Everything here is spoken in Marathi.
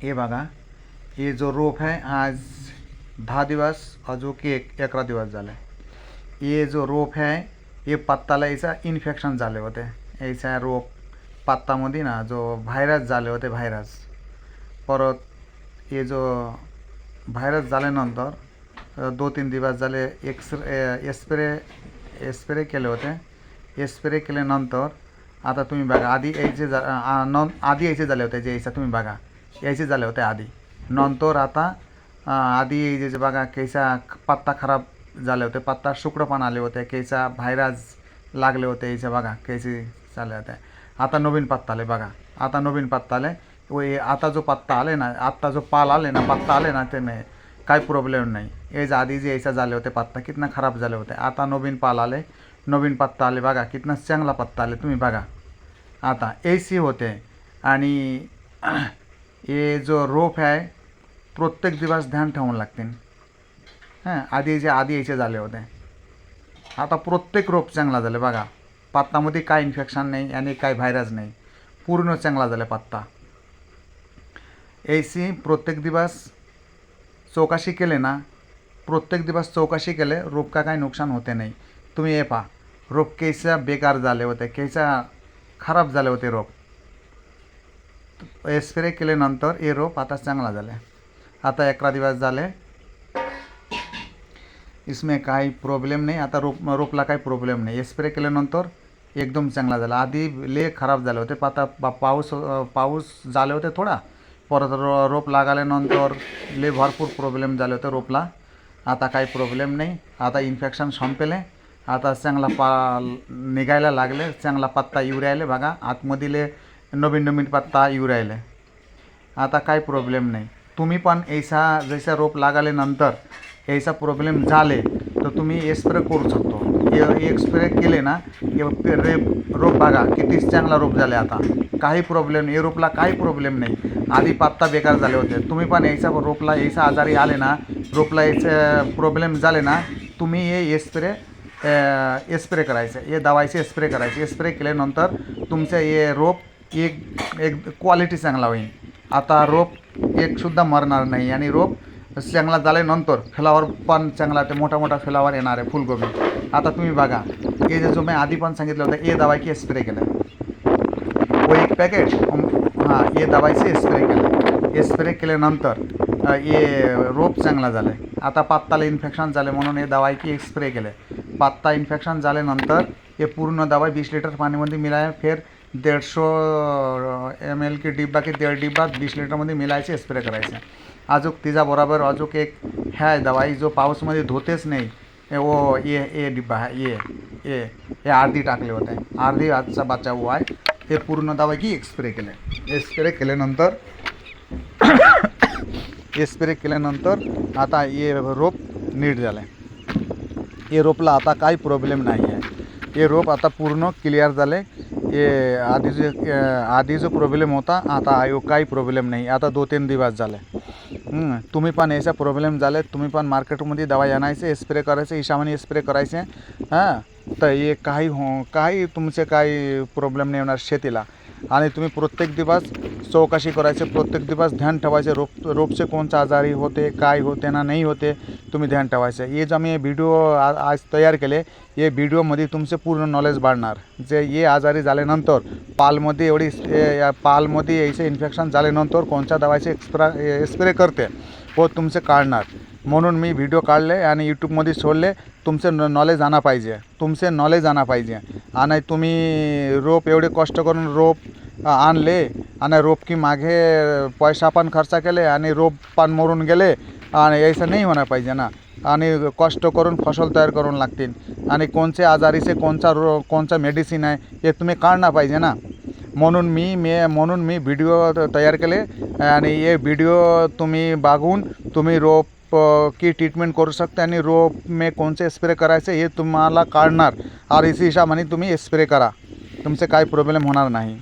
हे बघा, हे जो रोप आहे आज 10 दिवस अजून की 11 दिवस झाले. हे जो रोप आहे हे पत्ताला याचा इन्फेक्शन झाले होते. याचा रोप पत्तामध्ये ना जो व्हायरस झाले होते व्हायरस. परत हे जो व्हायरस झाल्यानंतर 2-3 दिवस झाले स्प्रे केले होते. स्प्रे केल्यानंतर आता तुम्ही बघा आधी यायचे झाले होते जे यायचा तुम्ही बघा यायचे झाले होते आधी. नंतर आता आधी जे बघा कैसा पत्ता खराब झाले होते, पत्ता शुक्रपण आले होते, कैसा व्हायरस लागले होते याचे बघा कैसे झाले होते. आता नवीन पत्ता आले बघा, आता नवीन पत्ता आले व आता जो पत्ता आले ना, आता जो पाल आले ना पत्ता आले ना ते नाही काही प्रॉब्लेम नाही. याच्या आधी जे यायचा झाले होते पत्ता कितना खराब झाले होते. आता नवीन पाल आले, नवीन पत्ता आले बघा, कितना चांगला पत्ता आले तुम्ही बघा. आता एसी होते आणि हे जो रोप आहे प्रत्येक दिवस ध्यान ठेवून लागतील. आधी यायचे झाले होते, आता प्रत्येक रोप चांगला झाले बघा. पत्तामध्ये काय इन्फेक्शन नाही आणि काय व्हायरस नाही, पूर्ण चांगला झाला पत्ता. एसी प्रत्येक दिवस चौकशी केले ना, प्रत्येक दिवस चौकशी केले रोप का काही नुकसान होते नाही. तुम्ही हे पहा रोप कैसा बेकार झाले होते, कैसा खराब झाले होते रोप. स्प्रे केल्यानंतर हे रोप आता चांगला झाले. आता 11 दिवस झाले, इसमें काही प्रॉब्लेम नाही. आता रोपला काही प्रॉब्लेम नाही. स्प्रे केल्यानंतर एकदम चांगला झाला. आधी लय खराब झाले होते, आता पाऊस झाले होते थोडा, परत रोप लागाल्यानंतर लय भरपूर प्रॉब्लेम झाले होते रोपला. आता काही प्रॉब्लेम नाही. आता इन्फेक्शन संपले, आता चांगला निघायला लागले, चांगला पत्ता येऊ राहिले बघा. आतमधील नवीन पत्ता येऊ राहिले. आता काही प्रॉब्लेम नाही. तुम्ही पण ऐसा जैसा रोप लागाल्यानंतर ऐसा प्रॉब्लेम झाले तर तुम्ही स्प्रे करू शकतो. एक स्प्रे केले ना रोप बघा किती चांगला रोप झाले. आता काही प्रॉब्लेम नाही, रोपला काही प्रॉब्लेम नाही. आधी पत्ता बेकार झाले होते. तुम्ही पण ऐसा रोपला ऐसा आजारी आले ना, रोपला याचे प्रॉब्लेम झाले ना, तुम्ही हे स्प्रे करायचं, हे दवाईचे स्प्रे करायचे. स्प्रे केल्यानंतर तुमचं हे रोप एक क्वालिटी चांगला होईल. आता रोप एकसुद्धा मरणार नाही आणि रोप चांगला झाल्यानंतर फ्लावर पण चांगला ते मोठा फ्लावर येणार आहे फुलगोबी. आता तुम्ही बघा हे जो मी आधी पण सांगितलं होतं हे दवाईचे स्प्रे केलं व एक पॅकेट हे दवाईचे स्प्रे केलं. स्प्रे केल्यानंतर हे रोप चांगला झालं. आता पत्ताला इन्फेक्शन झाले म्हणून हे दवाईची स्प्रे केले. पत्ता इन्फेक्शन झाल्यानंतर हे पूर्ण दवाई 20 लिटर पाण्यामध्ये मिलाए, फिर 150 ml की डिब्बा की 1.5 डिब्बा 20 लिटरमध्ये मिलायचे स्प्रे करायचे. अजून तिचा बरोबर अजून एक ह्या दवाई जो पाऊसमध्ये धुतेच नाही वो ये डिब्बा आहे, ये अर्धी टाकले होते, अर्धी आजचा बचाव आहे. हे पूर्ण दवाई की स्प्रे केले. स्प्रे केल्यानंतर आता हे रोप नीट झालं. हे रोपला आता काही प्रॉब्लेम नाही आहे. हे रोप आता पूर्ण क्लिअर झाले. हे आधी जो प्रॉब्लेम होता आता काही प्रॉब्लेम नाही. आता 2-3 दिवस झाले. तुम्ही पण याचा प्रॉब्लेम झाले, तुम्ही पण मार्केटमध्ये दवाई आणायचे, स्प्रे करायचे, ईशावानी स्प्रे करायचे. तर हे काही तुमचे काही प्रॉब्लेम नाही होणार शेतीला. आणि तुम्ही प्रत्येक दिवस चौकशी करायचे, प्रत्येक दिवस ध्यान ठेवायचे रोपचे कोणचा आजारी होते, काय होते ना नाही होते, तुम्ही ध्यान ठेवायचे. हे जे मी व्हिडिओ आज तयार केले, हे व्हिडिओमध्ये तुमचे पूर्ण नॉलेज वाढणार. जे हे आजारी झाल्यानंतर पालमध्ये यायचे इन्फेक्शन झाल्यानंतर कोणत्या दवाईचे स्प्रे करते व तुमचे काढणार. म्हणून मी व्हिडिओ काढले आणि यूट्यूबमध्ये सोडले. तुमचे नॉलेज आणा पाहिजे. आणि तुम्ही रोप एवढे कष्ट करून रोप आणले आणि रोप की मागे पैसा पण खर्च केले आणि रोप पण मरून गेले, आणि ऐसा नाही होणार पाहिजे ना. आणि कष्ट करून फसल तयार करून लागतील आणि कोणचे आजारीचे कोणचा मेडिसिन आहे हे तुम्ही काढणं पाहिजे ना. म्हणून मी व्हिडिओ तयार केले आणि हे व्हिडिओ तुम्ही बघून तुम्ही रोप की ट्रीटमेंट करू शकता आणि रोप में कोणते स्प्रे करायचे हे तुम्हाला काढणार. और इसी हिशोबाने तुम्ही स्प्रे करा, तुमचे काही प्रॉब्लेम होणार नाही.